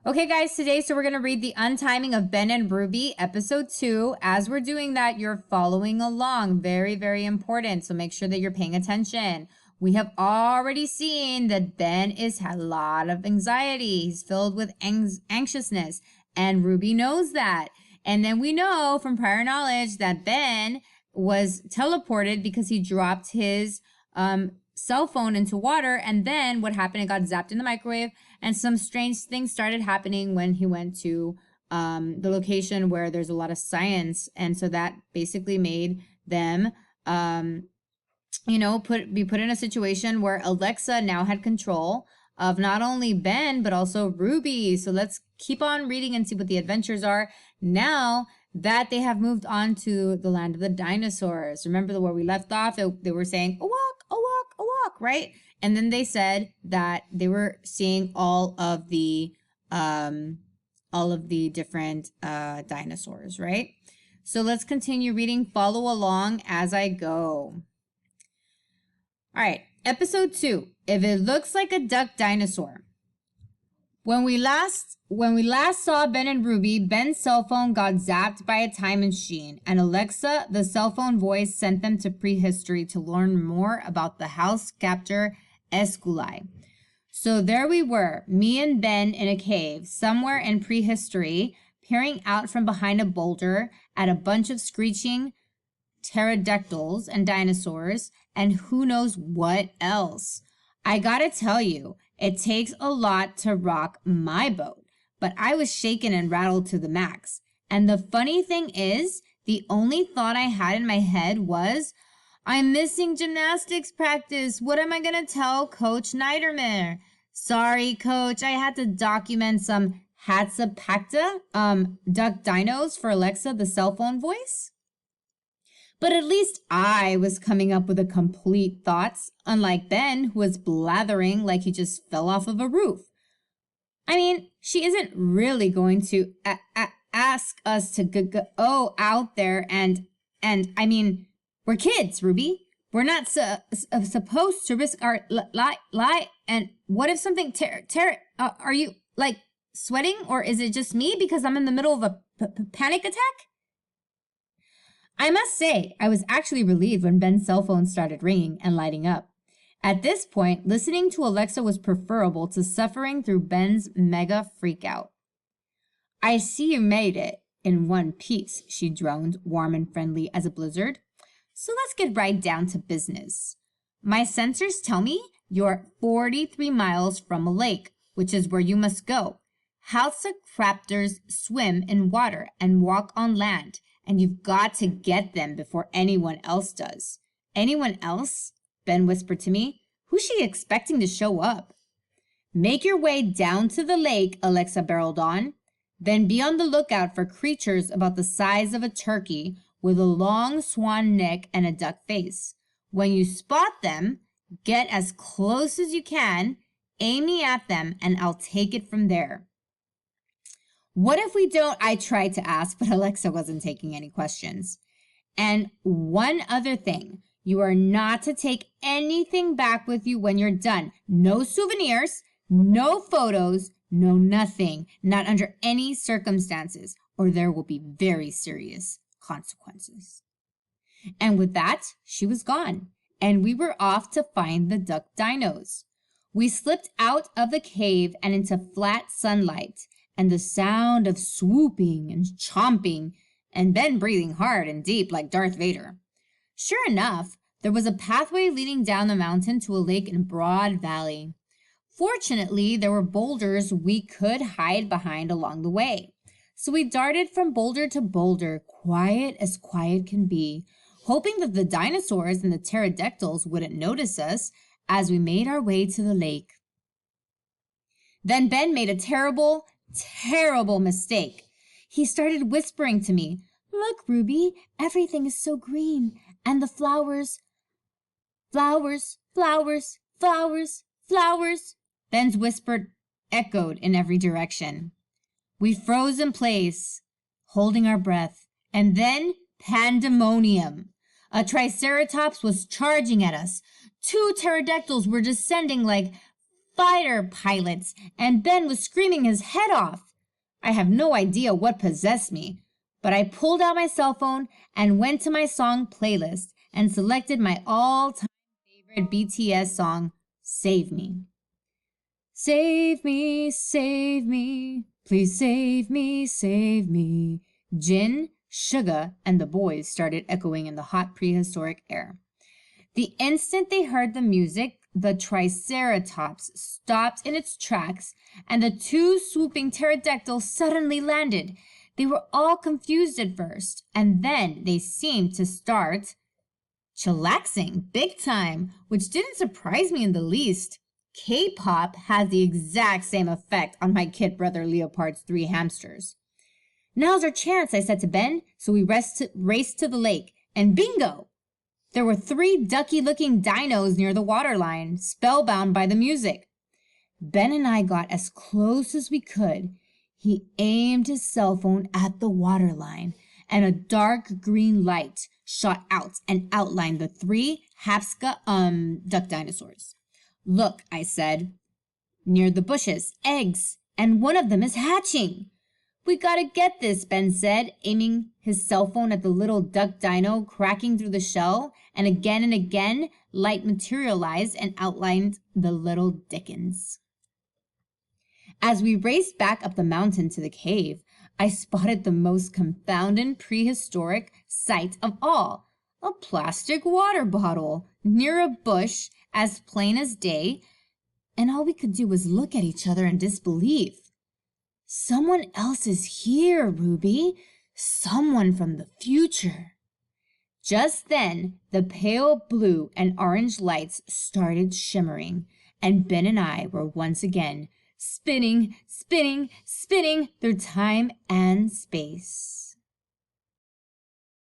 Okay, guys, so we're going to read The Untiming of Ben and Ruby, episode 2. As we're doing that, you're following along. Very, very important. So make sure that you're paying attention. We have already seen that Ben has had a lot of anxiety. He's filled with anxiousness, and Ruby knows that. And then we know from prior knowledge that Ben was teleported because he dropped his cell phone into water, and then what happened? It got zapped in the microwave, and some strange things started happening when he went to the location where there's a lot of science, and so that basically made them be put in a situation where Alexa now had control of not only Ben but also Ruby. So let's keep on reading and see what the adventures are now that they have moved on to the land of the dinosaurs. Remember where we left off? They were saying, a walk, a walk, a walk, right? And then they said that they were seeing all of the different dinosaurs, right? So let's continue reading. Follow along as I go. All right, episode 2. If it looks like a duck dinosaur. When we last saw Ben and Ruby, Ben's cell phone got zapped by a time machine, and Alexa, the cell phone voice, sent them to prehistory to learn more about the house captor Esculai. So there we were, me and Ben in a cave somewhere in prehistory, peering out from behind a boulder at a bunch of screeching pterodactyls and dinosaurs, and who knows what else. I gotta tell you, it takes a lot to rock my boat, but I was shaken and rattled to the max. And the funny thing is, the only thought I had in my head was, I'm missing gymnastics practice. What am I gonna tell Coach Niedermeyer? Sorry, Coach, I had to document some Hatsapacta, duck dinos for Alexa, the cell phone voice. But at least I was coming up with a complete thoughts, unlike Ben, who was blathering like he just fell off of a roof. I mean, she isn't really going to ask us to go out there and I mean, we're kids, Ruby. We're not supposed to risk our life. And what if something are you like sweating, or is it just me because I'm in the middle of a panic attack? I must say, I was actually relieved when Ben's cell phone started ringing and lighting up. At this point, listening to Alexa was preferable to suffering through Ben's mega freakout. I see you made it in one piece, she droned, warm and friendly as a blizzard. So let's get right down to business. My sensors tell me you're 43 miles from a lake, which is where you must go. Halsacraptors swim in water and walk on land, and you've got to get them before anyone else does. Anyone else? Ben whispered to me. Who's she expecting to show up? Make your way down to the lake, Alexa barreled on. Then be on the lookout for creatures about the size of a turkey with a long swan neck and a duck face. When you spot them, get as close as you can, aim me at them, and I'll take it from there. What if we don't? I tried to ask, but Alexa wasn't taking any questions. And one other thing, you are not to take anything back with you when you're done. No souvenirs, no photos, no nothing, not under any circumstances, or there will be very serious consequences. And with that, she was gone, and we were off to find the duck dinos. We slipped out of the cave and into flat sunlight, and the sound of swooping and chomping, and Ben breathing hard and deep like Darth Vader. Sure enough, there was a pathway leading down the mountain to a lake in a broad valley. Fortunately, there were boulders we could hide behind along the way. So we darted from boulder to boulder, quiet as quiet can be, hoping that the dinosaurs and the pterodactyls wouldn't notice us as we made our way to the lake. Then Ben made a terrible mistake. He started whispering to me, Look, Ruby, everything is so green, and the flowers. Ben's whisper echoed in every direction. We froze in place, holding our breath, and then pandemonium. A triceratops was charging at us. 2 pterodactyls were descending like fighter pilots, and Ben was screaming his head off. I have no idea what possessed me, but I pulled out my cell phone and went to my song playlist and selected my all-time favorite BTS song, Save Me. Save me, save me, please save me, save me. Jin, Suga, and the boys started echoing in the hot prehistoric air. The instant they heard the music, the Triceratops stopped in its tracks, and the two swooping pterodactyls suddenly landed. They were all confused at first, and then they seemed to start chillaxing big time, which didn't surprise me in the least. K-pop has the exact same effect on my kid brother Leopard's 3 hamsters. Now's our chance, I said to Ben, so we raced to the lake, and bingo! There were 3 ducky-looking dinos near the waterline, spellbound by the music. Ben and I got as close as we could. He aimed his cell phone at the waterline, and a dark green light shot out and outlined the 3 Hapska duck dinosaurs. Look, I said, near the bushes, eggs, and one of them is hatching. We gotta get this, Ben said, aiming his cell phone at the little duck dino cracking through the shell, and again, light materialized and outlined the little Dickens. As we raced back up the mountain to the cave, I spotted the most confounding prehistoric sight of all, a plastic water bottle near a bush as plain as day, and all we could do was look at each other in disbelief. Someone else is here, Ruby. Someone from the future. Just then, the pale blue and orange lights started shimmering, and Ben and I were once again spinning through time and space.